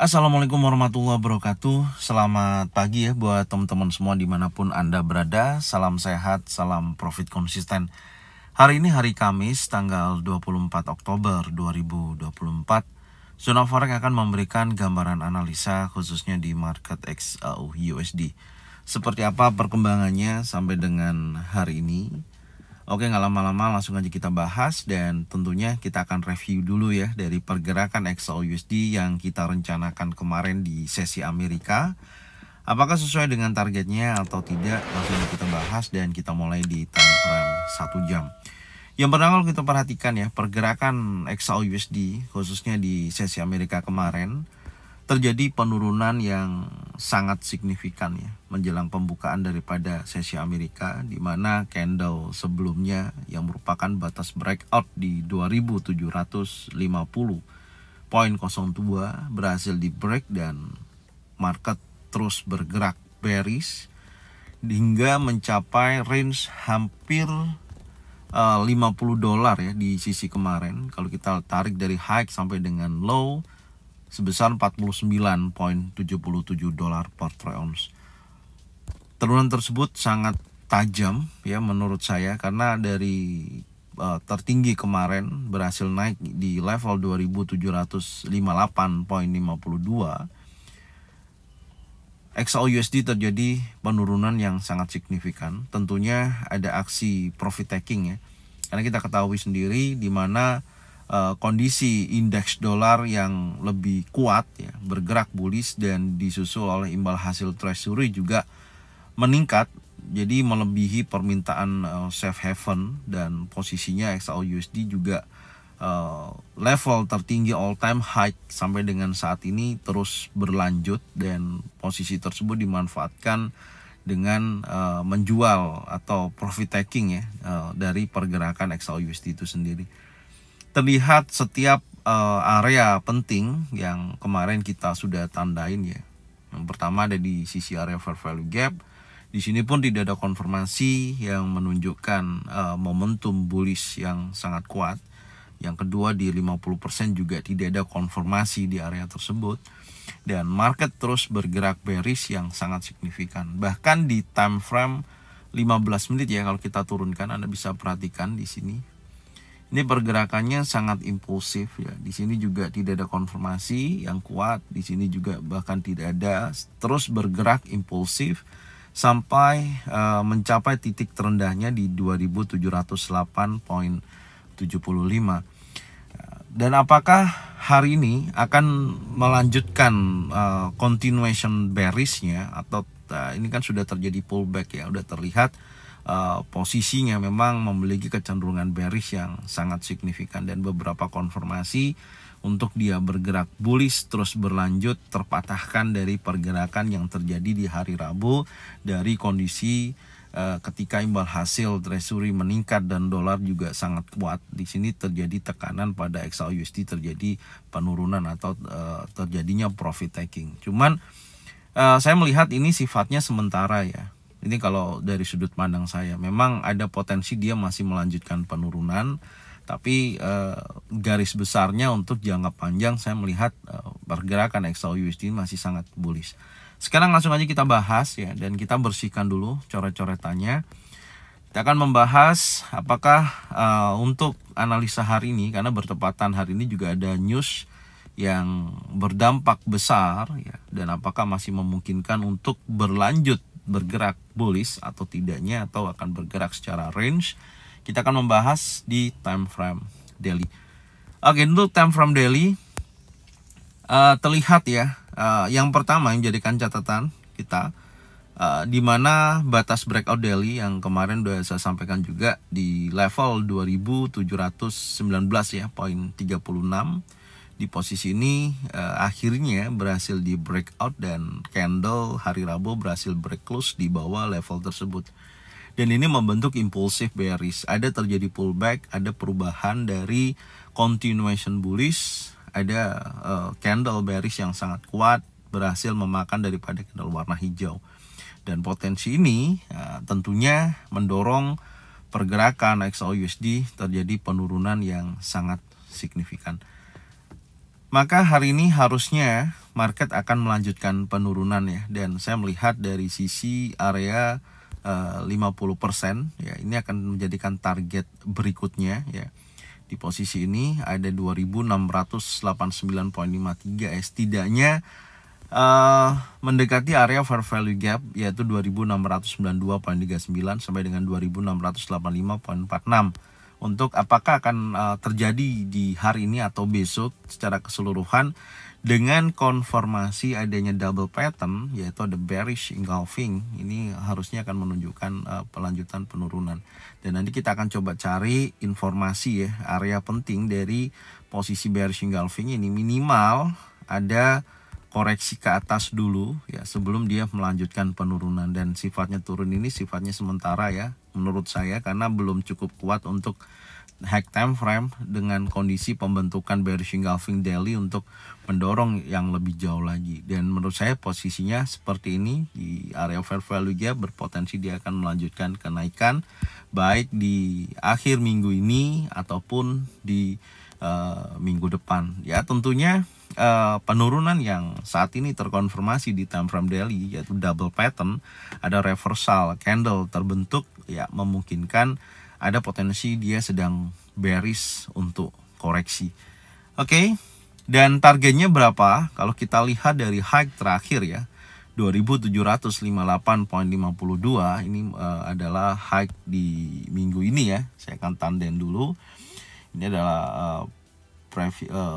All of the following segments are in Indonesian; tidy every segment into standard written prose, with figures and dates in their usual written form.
Assalamualaikum warahmatullahi wabarakatuh. Selamat pagi ya buat teman-teman semua dimanapun Anda berada. Salam sehat, salam profit konsisten. Hari ini hari Kamis tanggal 24 Oktober 2024. Zona Forex akan memberikan gambaran analisa khususnya di market XAU USD. Seperti apa perkembangannya sampai dengan hari ini? Oke, nggak lama-lama langsung aja kita bahas, dan tentunya kita akan review dulu ya dari pergerakan XAU USD yang kita rencanakan kemarin di sesi Amerika. Apakah sesuai dengan targetnya atau tidak, langsung kita bahas dan kita mulai di time frame 1 jam. Yang pertama kalau kita perhatikan ya, pergerakan XAU USD khususnya di sesi Amerika kemarin terjadi penurunan yang sangat signifikan ya menjelang pembukaan daripada sesi Amerika, di mana candle sebelumnya yang merupakan batas breakout di 2750.02 berhasil di break dan market terus bergerak bearish hingga mencapai range hampir $50 ya di sisi kemarin. Kalau kita tarik dari high sampai dengan low sebesar $49.77 per troy ounce. Turunan tersebut sangat tajam ya menurut saya, karena dari tertinggi kemarin berhasil naik di level 2758.52. XAU USD terjadi penurunan yang sangat signifikan. Tentunya ada aksi profit taking ya, karena kita ketahui sendiri di mana kondisi indeks dolar yang lebih kuat ya bergerak bullish dan disusul oleh imbal hasil treasury juga meningkat, jadi melebihi permintaan safe haven, dan posisinya XAU USD juga level tertinggi all time high sampai dengan saat ini terus berlanjut, dan posisi tersebut dimanfaatkan dengan menjual atau profit taking ya dari pergerakan XAU USD itu sendiri. Terlihat setiap area penting yang kemarin kita sudah tandain ya. Yang pertama ada di sisi area fair value gap. Di sini pun tidak ada konfirmasi yang menunjukkan momentum bullish yang sangat kuat. Yang kedua di 50% juga tidak ada konfirmasi di area tersebut. Dan market terus bergerak bearish yang sangat signifikan. Bahkan di time frame 15 menit ya, kalau kita turunkan Anda bisa perhatikan di sini. Ini pergerakannya sangat impulsif ya. Di sini juga tidak ada konfirmasi yang kuat. Di sini juga bahkan tidak ada, terus bergerak impulsif sampai mencapai titik terendahnya di 2708.75. Dan apakah hari ini akan melanjutkan continuation bearishnya, atau ini kan sudah terjadi pullback ya, udah terlihat posisinya memang memiliki kecenderungan bearish yang sangat signifikan, dan beberapa konfirmasi untuk dia bergerak bullish terus berlanjut terpatahkan dari pergerakan yang terjadi di hari Rabu dari kondisi ketika imbal hasil treasury meningkat dan dolar juga sangat kuat. Di sini terjadi tekanan pada XAU USD, terjadi penurunan atau terjadinya profit taking. Cuman saya melihat ini sifatnya sementara ya. Ini kalau dari sudut pandang saya, memang ada potensi dia masih melanjutkan penurunan, tapi garis besarnya untuk jangka panjang saya melihat pergerakan XAU USD masih sangat bullish. Sekarang langsung aja kita bahas ya, dan kita bersihkan dulu coret-coretannya. Kita akan membahas apakah untuk analisa hari ini, karena bertepatan hari ini juga ada news yang berdampak besar ya, dan apakah masih memungkinkan untuk berlanjut bergerak bullish atau tidaknya, atau akan bergerak secara range. Kita akan membahas di time frame daily. Oke, untuk time frame daily terlihat ya, yang pertama yang menjadikan catatan kita di mana batas breakout daily yang kemarin sudah saya sampaikan juga di level 2719 ya, poin 36. Di posisi ini akhirnya berhasil di breakout, dan candle hari Rabu berhasil break close di bawah level tersebut. Dan ini membentuk impulsif bearish. Ada terjadi pullback, ada perubahan dari continuation bullish, ada candle bearish yang sangat kuat berhasil memakan daripada candle warna hijau. Dan potensi ini tentunya mendorong pergerakan XAU USD terjadi penurunan yang sangat signifikan. maka hari ini harusnya market akan melanjutkan penurunan ya, dan saya melihat dari sisi area 50% ya, ini akan menjadikan target berikutnya ya. Di posisi ini ada 2689.53 ya, setidaknya mendekati area fair value gap yaitu 2692.39 sampai dengan 2685.46. Untuk apakah akan terjadi di hari ini atau besok secara keseluruhan, dengan konfirmasi adanya double pattern yaitu ada bearish engulfing, ini harusnya akan menunjukkan pelanjutan penurunan. Dan nanti kita akan coba cari informasi ya, area penting dari posisi bearish engulfing ini minimal ada koreksi ke atas dulu ya sebelum dia melanjutkan penurunan, dan sifatnya turun ini sifatnya sementara ya menurut saya, karena belum cukup kuat untuk high time frame dengan kondisi pembentukan bearish engulfing daily untuk mendorong yang lebih jauh lagi. Dan menurut saya posisinya seperti ini di area fair value gap, berpotensi dia akan melanjutkan kenaikan baik di akhir minggu ini ataupun di minggu depan ya. Tentunya penurunan yang saat ini terkonfirmasi di time frame daily yaitu double pattern, ada reversal candle terbentuk ya, memungkinkan ada potensi dia sedang bearish untuk koreksi. Oke, dan targetnya berapa? Kalau kita lihat dari high terakhir ya 2758.52, ini adalah high di minggu ini ya. Saya akan tanden dulu. Ini adalah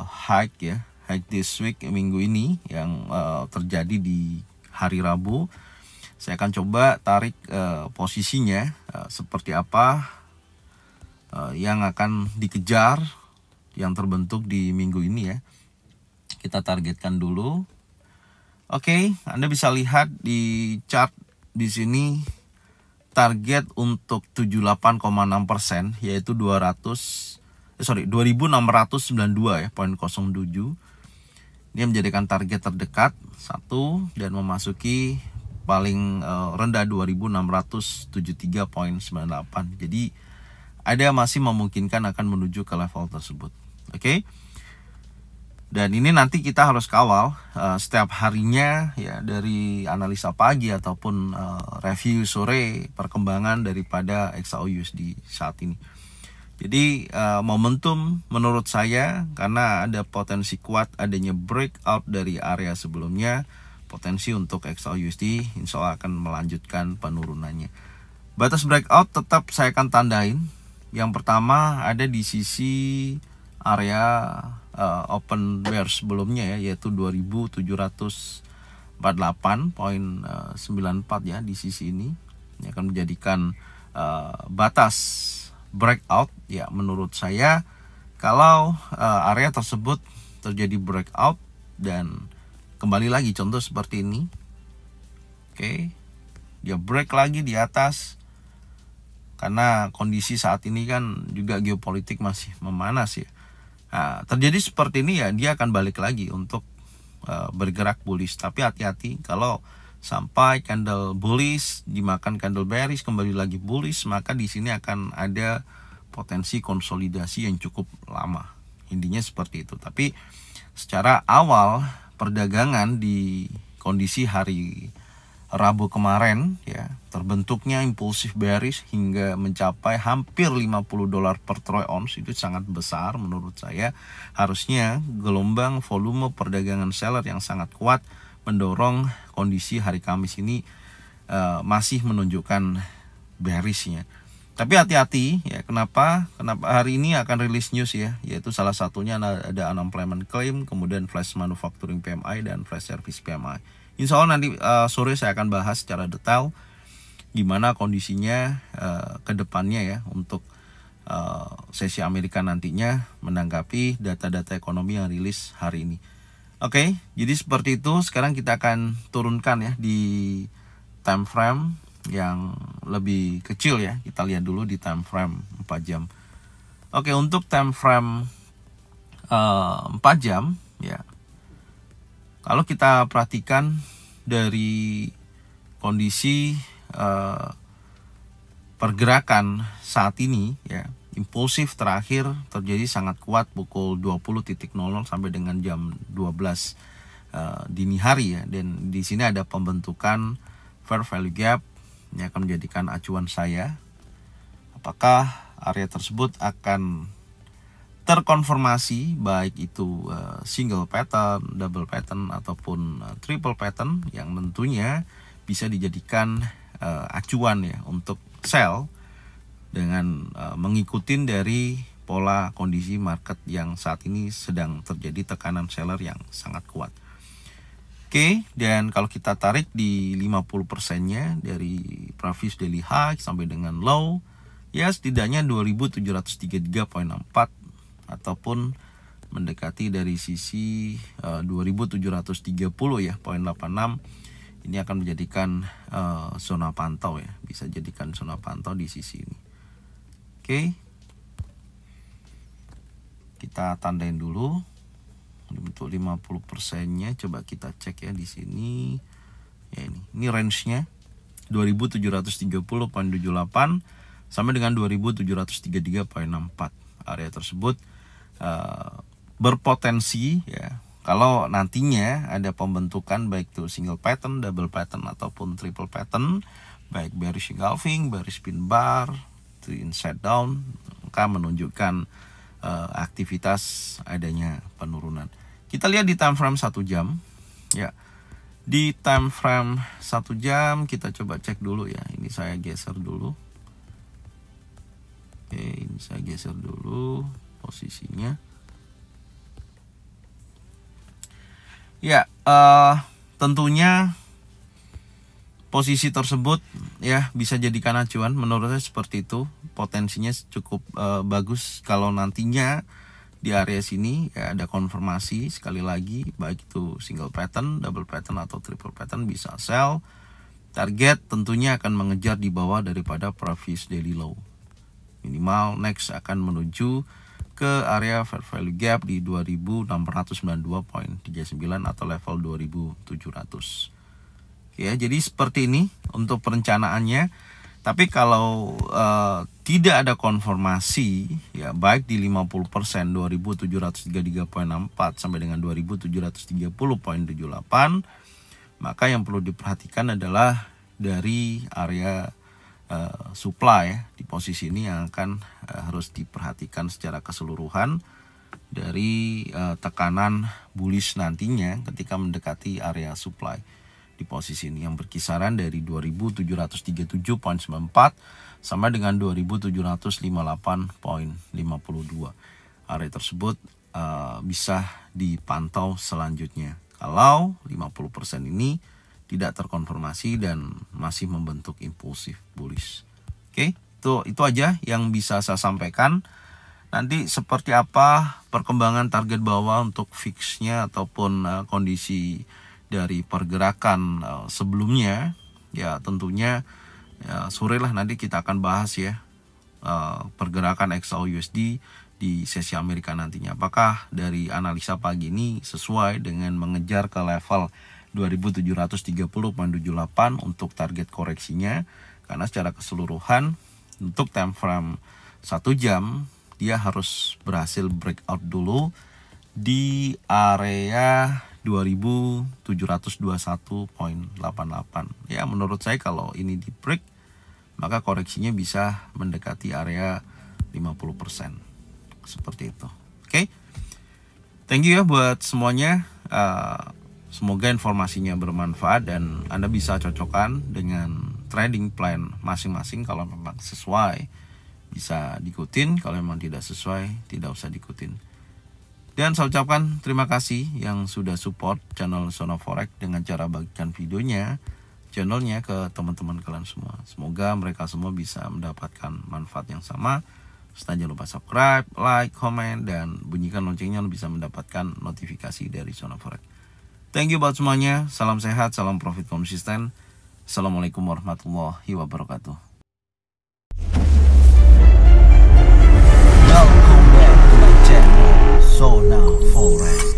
high ya, high this week minggu ini yang terjadi di hari Rabu. Saya akan coba tarik posisinya seperti apa yang akan dikejar yang terbentuk di minggu ini ya. Kita targetkan dulu. Oke, Anda bisa lihat di chart di sini target untuk 78,6% yaitu 2692 ya, 0.07. Dia menjadikan target terdekat 1 dan memasuki paling rendah 2673.98. Jadi ada masih memungkinkan akan menuju ke level tersebut. Oke. Dan ini nanti kita harus kawal setiap harinya ya, dari analisa pagi ataupun review sore perkembangan daripada XAUUSD saat ini. Jadi momentum menurut saya karena ada potensi kuat adanya breakout dari area sebelumnya, potensi untuk XAUUSD insya Allah akan melanjutkan penurunannya. Batas breakout tetap saya akan tandain. Yang pertama ada di sisi area open bear sebelumnya ya, yaitu 2748.94 ya di sisi ini. Ini akan menjadikan batas breakout ya menurut saya. Kalau area tersebut terjadi breakout dan kembali lagi contoh seperti ini, oke, dia break lagi di atas, karena kondisi saat ini kan juga geopolitik masih memanas ya. Nah, terjadi seperti ini ya, dia akan balik lagi untuk bergerak bullish. Tapi hati-hati kalau sampai candle bullish dimakan candle bearish kembali lagi bullish, maka di sini akan ada potensi konsolidasi yang cukup lama. Intinya seperti itu. Tapi secara awal perdagangan di kondisi hari Rabu kemarin ya, terbentuknya impulsif bearish hingga mencapai hampir $50 per troy ounce, itu sangat besar menurut saya. Harusnya gelombang volume perdagangan seller yang sangat kuat mendorong kondisi hari Kamis ini masih menunjukkan bearishnya. Tapi hati-hati ya, kenapa hari ini akan rilis news ya, yaitu salah satunya ada unemployment claim, kemudian flash manufacturing PMI dan flash service PMI. Insya Allah nanti sore saya akan bahas secara detail gimana kondisinya ke depannya ya, untuk sesi Amerika nantinya menanggapi data-data ekonomi yang rilis hari ini. Oke, jadi seperti itu. Sekarang kita akan turunkan ya di time frame yang lebih kecil ya. Kita lihat dulu di time frame 4 jam. Oke, untuk time frame 4 jam ya, kalau kita perhatikan dari kondisi pergerakan saat ini ya, impulsif terakhir terjadi sangat kuat pukul 20.00 sampai dengan jam 12 dini hari ya. Dan di sini ada pembentukan fair value gap. Ini akan menjadikan acuan saya apakah area tersebut akan terkonfirmasi, baik itu single pattern, double pattern ataupun triple pattern, yang tentunya bisa dijadikan acuan ya untuk sell dengan mengikuti dari pola kondisi market yang saat ini sedang terjadi tekanan seller yang sangat kuat. Oke, dan kalau kita tarik di 50%-nya dari previous daily high sampai dengan low, ya setidaknya 2733.4 ataupun mendekati dari sisi 2730 ya, 0.86. Ini akan menjadikan zona pantau ya, bisa jadikan zona pantau di sisi ini. Oke, kita tandain dulu untuk 50%-nya. Coba kita cek ya di sini. Ya ini range-nya 2730.78 sampai dengan 2733.64. Area tersebut berpotensi ya, kalau nantinya ada pembentukan baik itu single pattern, double pattern ataupun triple pattern, baik bearish engulfing, bearish pin bar, inside down, maka menunjukkan aktivitas adanya penurunan. Kita lihat di time frame 1 jam ya. Di time frame 1 jam kita coba cek dulu ya. Ini saya geser dulu. Oke, ini saya geser dulu posisinya. Ya, tentunya posisi tersebut ya bisa jadikan acuan. Menurut saya seperti itu. Potensinya cukup bagus kalau nantinya di area sini ya ada konfirmasi sekali lagi, baik itu single pattern, double pattern atau triple pattern, bisa sell. Target tentunya akan mengejar di bawah daripada previous daily low. Minimal next akan menuju ke area fair value gap di 2692.39 atau level 2700. Ya, jadi seperti ini untuk perencanaannya. Tapi kalau tidak ada konfirmasi ya, baik di 50% 2733.64 sampai dengan 2730.78, maka yang perlu diperhatikan adalah dari area supply ya, di posisi ini yang akan harus diperhatikan secara keseluruhan dari tekanan bullish nantinya ketika mendekati area supply di posisi ini yang berkisaran dari 2737.94 sampai dengan 2758.52. Area tersebut bisa dipantau selanjutnya kalau 50% ini tidak terkonfirmasi dan masih membentuk impulsif bullish. Oke, itu aja yang bisa saya sampaikan. Nanti seperti apa perkembangan target bawah untuk fixnya ataupun kondisi dari pergerakan sebelumnya ya, tentunya ya, sore lah nanti kita akan bahas ya pergerakan XAU/USD di sesi Amerika nantinya. Apakah dari analisa pagi ini sesuai dengan mengejar ke level 2730.78 untuk target koreksinya, karena secara keseluruhan untuk time frame 1 jam dia harus berhasil breakout dulu di area 2721.88. Ya, menurut saya kalau ini di break maka koreksinya bisa mendekati area 50%. Seperti itu. Oke. Thank you ya buat semuanya. Semoga informasinya bermanfaat dan Anda bisa cocokkan dengan trading plan masing-masing. Kalau memang sesuai bisa diikutin, kalau memang tidak sesuai tidak usah diikutin. Dan saya ucapkan terima kasih yang sudah support channel Zona Forex dengan cara bagikan channelnya ke teman-teman kalian semua. Semoga mereka semua bisa mendapatkan manfaat yang sama. Serta jangan lupa subscribe, like, komen, dan bunyikan loncengnya untuk bisa mendapatkan notifikasi dari Zona Forex. Thank you buat semuanya. Salam sehat, salam profit konsisten. Assalamualaikum warahmatullahi wabarakatuh. Welcome back to my channel Zona Forex.